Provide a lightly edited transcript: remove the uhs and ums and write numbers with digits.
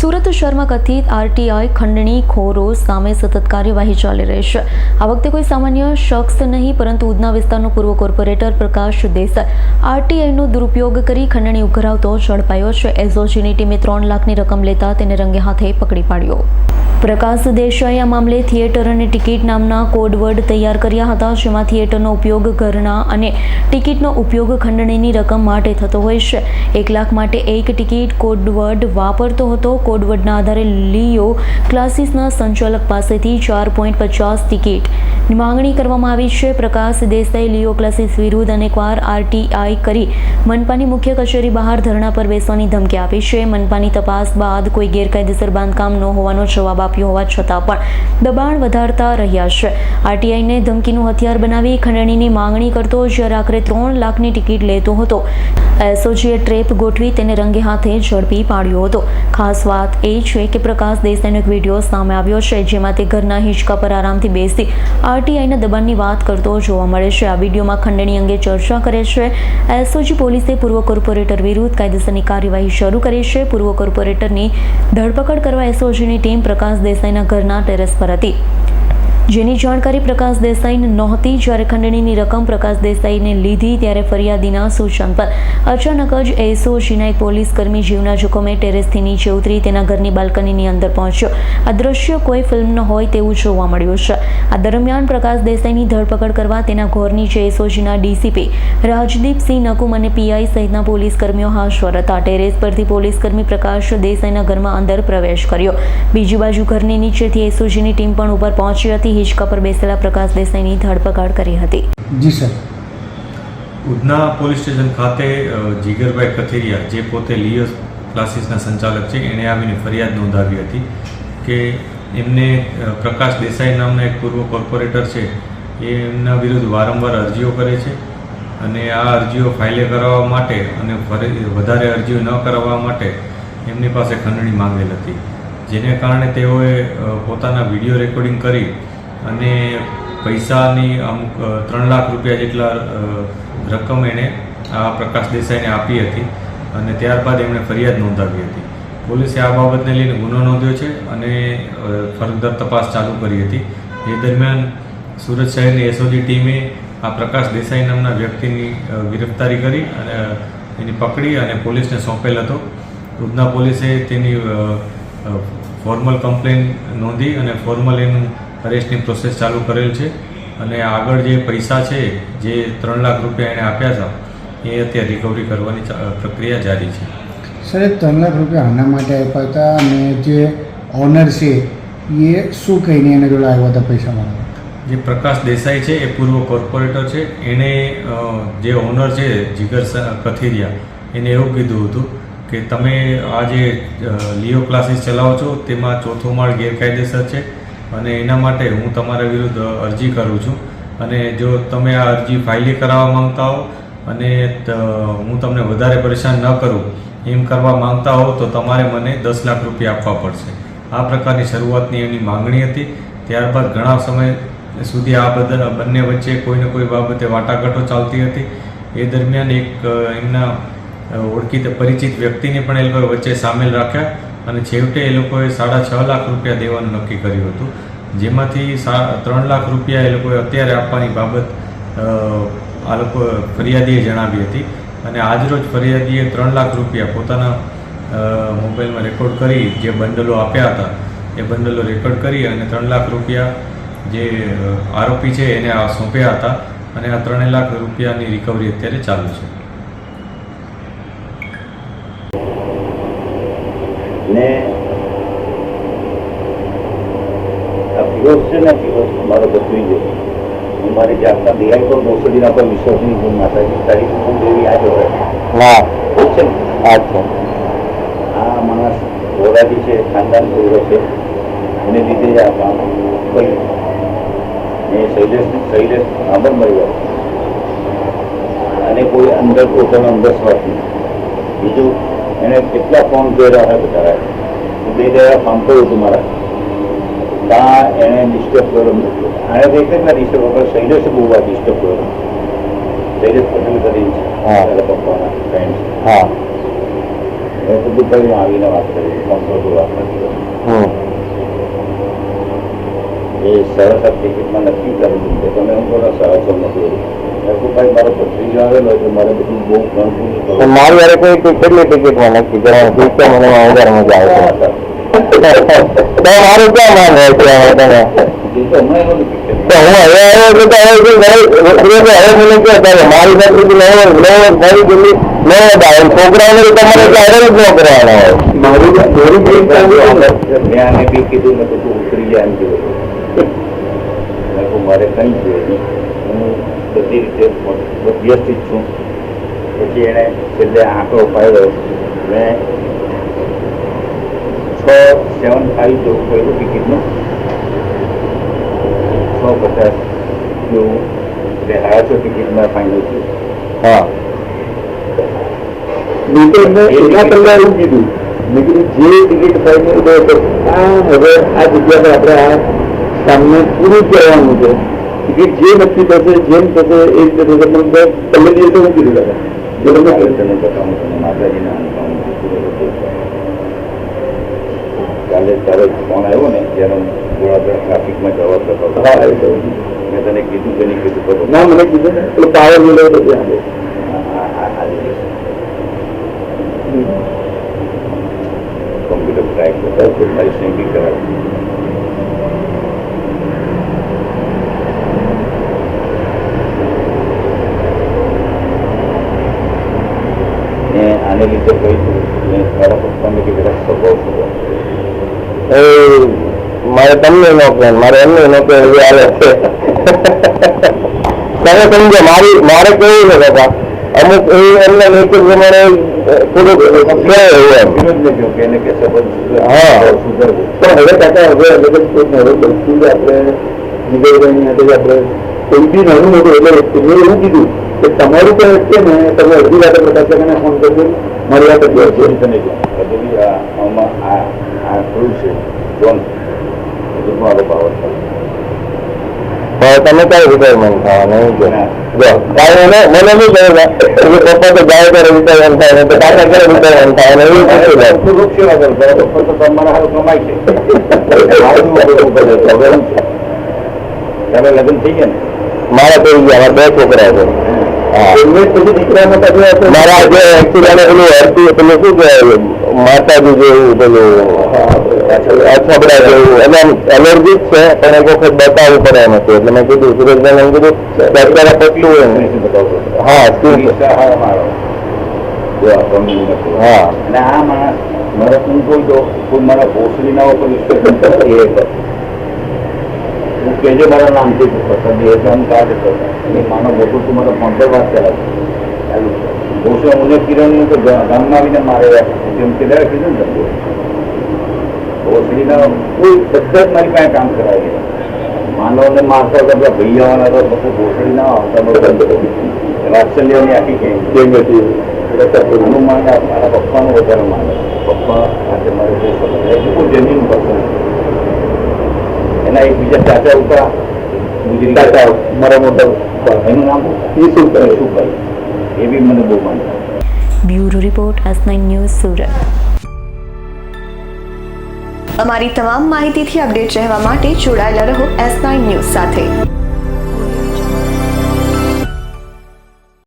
સુરત શહેરમાં કથિત આરટીઆઈ ખંડણી ખોરો સામે સતત કાર્યવાહી ચાલી રહી છે। આ વખતે કોઈ સામાન્ય શખ્સ નહીં પરંતુ ઉધના વિસ્તારનો પૂર્વ કોર્પોરેટર પ્રકાશ દેસાઈ આરટીઆઈનો દુરુપયોગ કરી ખંડણી ઉઘરાવતો ઝડપાયો છે। એસઓજીની ટીમે 3 લાખની રકમ લેતા તેને રંગે હાથે પકડી પાડ્યો। પ્રકાશ દેસાઈ આ મામલે થિયેટર અને ટિકિટ નામના કોડવર્ડ તૈયાર કર્યા હતા, જેમાં થિયેટરનો ઉપયોગ ઘરના અને ટિકિટનો ઉપયોગ ખંડણીની રકમ માટે થતો હોય છે। 1 લાખ માટે એક ટિકિટ કોડવર્ડ વાપરતો હતો। કોડવર્ડના આધારે લિયો ક્લાસીસના સંચાલક પાસેથી 4.50 ટિકિટની માંગણી કરવામાં આવી છે। પ્રકાશ દેસાઈ લિયો ક્લાસીસ વિરુદ્ધ અનેકવાર આરટીઆઈ કરી મનપાની મુખ્ય કચેરી બહાર ધરણા પર બેસવાની ધમકી આપી છે। મનપાની તપાસ બાદ કોઈ ગેરકાયદેસર બાંધકામ ન હોવાનો જવાબ આપ્યો હોવા છતાં પણ દબાણ વધારતા રહ્યા છે। આરટીઆઈને ધમકીનું હથિયાર બનાવી ખંડણીની માંગણી કરતો, જ્યારે આખરે 3 લાખની ટિકિટ લેતો હતો। એસઓજીએ ટ્રેપ ગોઠવી તેને રંગે હાથે ઝડપી પાડ્યો હતો। ખાસ વાત એ છે કે પ્રકાશ દેસાઈનો એક વિડીયો સામે આવ્યો છે, જેમાં તે ઘરના હિંચકા પર આરામથી બેસી આરટીઆઈના દબાણની વાત કરતો જોવા મળે છે। આ વિડીયોમાં ખંડણી અંગે ચર્ચા કરે છે। એસઓજી પોલીસે પૂર્વ કોર્પોરેટર વિરુદ્ધ કાયદેસરની કાર્યવાહી શરૂ કરી છે। પૂર્વ કોર્પોરેટરની ધરપકડ કરવા એસઓજીની ટીમ પ્રકાશ દેસાઈના ઘરના ટેરેસ પર હતી, જેની જાણકારી પ્રકાશ દેસાઈને નહોતી। જ્યારે ખંડણીની રકમ પ્રકાશ દેસાઈને લીધી ત્યારે ફરિયાદીના સૂચન પર અચાનક જ એસઓજીના એક પોલીસકર્મી જીવના જોખમે ટેરેસથી નીચે ઉતરી તેના ઘરની બાલ્કનીની અંદર પહોંચ્યો। આ દ્રશ્ય કોઈ ફિલ્મનો હોય તેવું જોવા મળ્યું છે। આ દરમિયાન પ્રકાશ દેસાઈની ધરપકડ કરવા તેના ઘર નીચે એસઓજીના ડીસીપી રાજદીપસિંહ નકુમ અને પીઆઈ સહિતના પોલીસકર્મીઓ હાજર હતા। ટેરેસ પરથી પોલીસકર્મી પ્રકાશ દેસાઈના ઘરમાં અંદર પ્રવેશ કર્યો। બીજી બાજુ ઘરની નીચેથી એસઓજીની ટીમ પણ ઉપર પહોંચી હતી। હિંચકા પર બેસેલા પ્રકાશ દેસાઈની ધરપકડ કરી હતી। જી સર, ઉધના પોલીસ સ્ટેશન ખાતે જીગરભાઈ કથિરિયા, જે પોતે લિયો ક્લાસીસના સંચાલક છે, એણે આવીને ફરિયાદ નોંધાવી હતી કે એમને પ્રકાશ દેસાઈ નામના એક પૂર્વ કોર્પોરેટર છે, એ એમના વિરુદ્ધ વારંવાર અરજીઓ કરે છે અને આ અરજીઓ ફાઇલે કરાવવા માટે અને વધારે અરજીઓ ન કરાવવા માટે એમની પાસે ખંડણી માંગેલ હતી, જેને કારણે તેઓએ પોતાના વિડીયો રેકોર્ડિંગ કરી અને પૈસાની અમુક 3 લાખ રૂપિયા જેટલા રકમ એણે આ પ્રકાશ દેસાઈને આપી હતી અને ત્યારબાદ એમણે ફરિયાદ નોંધાવી હતી। પોલીસે આ બાબતને લઈને ગુનો નોંધ્યો છે અને ફર્ધર તપાસ ચાલુ કરી હતી। એ દરમિયાન સુરત શહેરની એસઓજી ટીમે આ પ્રકાશ દેસાઈ નામના વ્યક્તિની ગિરફ્તારી કરી અને એની પકડી અને પોલીસને સોંપેલ હતો। ઉધના પોલીસે તેની ફોર્મલ કમ્પ્લેન નોંધી અને ફોર્મલ એનું અરેસ્ટની પ્રોસેસ ચાલુ કરેલ છે અને આગળ જે પૈસા છે, જે 3 લાખ રૂપિયા એણે આપ્યા હતા, એ અત્યારે રિકવરી કરવાની પ્રક્રિયા જારી છે। સર, 3 લાખ રૂપિયા આના માટે આપ્યા હતા અને જે ઓનર છે એ શું કહીને એના જોડે આવ્યા હતા પૈસા માંગવા? જે પ્રકાશ દેસાઈ છે એ પૂર્વ કોર્પોરેટર છે, એણે જે ઓનર છે જીગર કથિરિયા, એને એવું કીધું હતું કે તમે આ જે લિયો ક્લાસીસ ચલાવો છો તેમાં 4થો માળ ગેરકાયદેસર છે અને એના માટે હું તમારા વિરુદ્ધ અરજી કરું છું અને જો તમે આ અરજી ફાઇલે કરાવવા માંગતા હો અને હું તમને વધારે પરેશાન ન કરું એમ કરવા માંગતા હો તો તમારે મને 10 લાખ રૂપિયા આપવા પડશે। આ પ્રકારની શરૂઆતની એમની માંગણી હતી। ત્યારબાદ ઘણા સમય સુધી આ બંને વચ્ચે કોઈને કોઈ બાબતે વાટાઘાટો ચાલતી હતી। એ દરમિયાન એક એમના ઓળખીતા પરિચિત વ્યક્તિને પણ એ લોકોએ વચ્ચે સામેલ રાખ્યા અને છેવટે એ લોકોએ 6.5 લાખ રૂપિયા દેવાનું નક્કી કર્યું હતું, જેમાંથી 3 લાખ રૂપિયા એ લોકોએ અત્યારે આપવાની બાબત આ લોકો ફરિયાદીએ જણાવી હતી અને આજરોજ ફરિયાદીએ 3 લાખ રૂપિયા પોતાના મોબાઈલમાં રેકોર્ડ કરી જે બંડલો આપ્યા હતા એ બંડલો રેકોર્ડ કરી અને 3 લાખ રૂપિયા જે આરોપી છે એને આ સોંપ્યા હતા અને આ 3 લાખ રૂપિયાની રિકવરી અત્યારે ચાલુ છે। ને આ ફિરોઝ છે ને, ફિરોઝ મારો ભત્રીજો, મારી જાતના દિવાળી પર મોસડીના પર વિશ્વાસની ગુણ માતાજી તારી ખૂબ એવી યાદ હોય। હા, છે ને? અચ્છા, આ માણસ ઘોડાજી છે, ખાનદાન ઘોડો છે, એને લીધે જ આ કામ કર્યું। એ શૈલેષ આબર મળી ગયો અને કોઈ અંદર પોતાનો અંદર સ્વાર્થ નહીં। બીજું એને કેટલા ફોન કર્યા હોય બધા, 2 જગ્યા ફોન કર્યું હતું મારા, ત્યાં એને ડિસ્ટર્બ કર્યો। આને તો કેટલા ડિસ્ટર્બ કર્યો, શૈલેષે બહુ વાર ડિસ્ટર્બ કર્યો। શૈલેષ પટેલ કરી છે, પપ્પાના ફ્રેન્ડ। હા, મેં કીધું ભાઈ હું આવીને વાત કરી કોમ્પ્યુટર વાત નથી કરી. એ 7.5 ટિકિટમાં નક્કી કરેલું કે તમે હું કરો 7.5 નથી મેં કહું ભાઈ મારો ભત્રીજો આવેલો એટલે મારે બધું બહુ ગણતું મારી યારે કોઈ કેટલી ટિકિટમાં નક્કી કરવાનું મને વધારે મજા આવે તો મારું ક્યાં માન રહે છે હવે તમે એ તો હમણાં એનો નક્કી કરે. તો હું હવે આવ્યો છું તો હવે મને ક્યાં થાય મારી સાથે છોકરાઓને તમારે ક્યારે જ ન કરવાના હોય મેં આને બી કીધું મેં તું ઉતરી જાય એમ કીધું મેં કહું મારે કંઈ જોઈએ નહીં હું બધી રીતે વ્યસ્તિત છું. પછી એણે છેલ્લે આંકડો પાડ્યો મેં 675 જેવું કર્યું ટિકિટનું 650 જેવું એટલે 250 ટિકિટમાં ફાઇનલ થયું. હા એના પહેલા એવું કીધું મેં કીધું જે ટિકિટ ફાઇનલ ગયો તો હવે આ જગ્યા પર આપણે આ કામને પૂરું કરવાનું છે. ટિકિટ જે નક્કી થશે જેમ થશે એ રીતે થશે પણ પહેલે દિવસે હું કીધું દાદા જો તમે તને બતાવું તને માતાજીના અનુભવ કાલે તારો ફોન આવ્યો ને જ્યારે ગોળાદરા ટ્રાફિકમાં જવા કરતો હતો મેં તને કીધું કે નહીં કીધું ખબર ના મને કીધું ને પેલો પાવર મિલો તો ત્યાં કોમ્પ્યુટર ટ્રાય કરતા મારી સેન્ડિંગ કરાવી આને લીધે કહ્યું મેં મારા પપ્પાને કે બધા સ્વભાવ થયો મારે તમને નોકરી મારે એમને નોકરી એવી આવે છે તમે સમજો મારે કેવું છે બાપા અમુક એમના નેચર પ્રમાણે થોડુંક વિરોધ ને કહ્યું કે એને કે સંબંધ હા. સુધરવું પણ હવે કાકા હવે લગન આપણે જીગરભાઈની હાથે આપણે કોઈ બી નાનું મોટું એટલે મેં એવું કીધું કે તમારું પણ છે ને તમે અડધી રાતે પ્રકાશ કાકાને ફોન કરજો મારી વાત જ છે તને બધું આમાં આ થોડું છે જોન બધું મારો પાવર તમે કઈ રિટાયરમેન્ટ થવાના એવું છે જો કાંઈ મને નહીં કહે પપ્પા તો જાય ત્યારે રિટાયરમેન્ટ થાય ને તો કાકા ક્યારે રિટાયરમેન્ટ થાય ને એવું પૂછ્યું જાય થોડુંક સેવા કરો બરાબર તો તમારા હારું કમાય છે મારું હવે શું છે તમે લગ્ન થઈ ગયા ને મારા થઈ ગયા મારા 2 છોકરા છે હા પછી દીકરાના પાસે મારા જે એકચ્યુઅલી પેલું હરતી પેલું શું કહેવાય માતાજી જેવું પેલું અછબડા જેવું એને એલર્જી છે પણ એક વખત બતાવવું પડે એમ હતું એટલે મેં કીધું સુરેશભાઈને એમ કીધું કે અત્યારે પતલું હોય ને હા શું હા અને આ માણસ મારા હું કોઈ તો કોઈ મારા ભોસડીના ઉપર વિશ્વાસ એ હું કહેજે મારા નામથી પસંદ એ કામ કાઢ એ માનો મોટું તું મારા ફોન પર વાત કરાવ ભોસડા મને કિરણનું તો ગામમાં આવીને મારે જેમ કેદારે કીધું ને તમે ભોસડીના કોઈ બધા જ મારી પાસે કામ કરાવી માનવને મારતા હતા પેલા ભાઈ આવવાના તો બધું ભોસડીના આવતા રાત્સલ્યની આખી કેમ હતી હનુમાન મારા પપ્પાનું વધારે માને પપ્પા સાથે મારે જે સંબંધ એટલું જેન્યુન પસંદ એના એક બીજા ચાચા હતા ગુજરી ચાચા મારા મોટા એનું નામ ઈશુભાઈ એ બી મને બહુ માનતા. Bureau report S9 news Surat. અમારી તમામ માહિતીથી અપડેટ રહેવા માટે જોડાયેલા રહો S9 ન્યૂઝ સાથે.